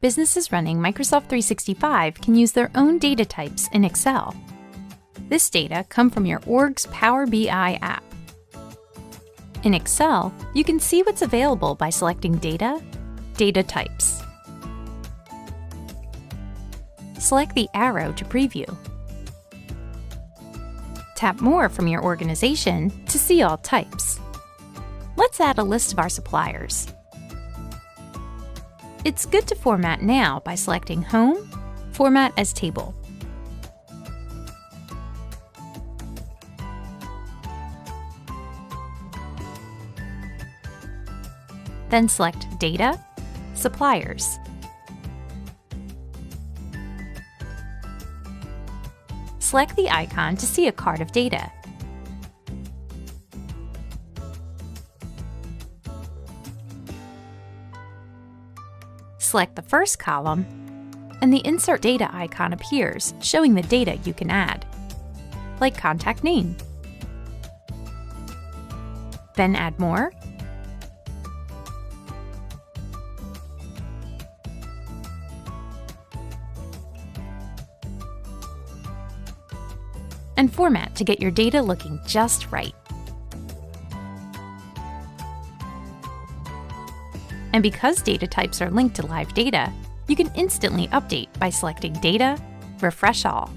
Businesses running Microsoft 365 can use their own data types in Excel. This data come from your org's Power BI app. In Excel, you can see what's available by selecting Data, Data Types. Select the arrow to preview. Tap More from your organization to see all types. Let's add a list of our suppliers. It's good to format now by selecting Home, Format as Table. Then select Data, Suppliers. Select the icon to see a card of data. Select the first column, and the Insert Data icon appears, showing the data you can add, like contact name. Then add more, and format to get your data looking just right. And because data types are linked to live data, you can instantly update by selecting Data, Refresh All.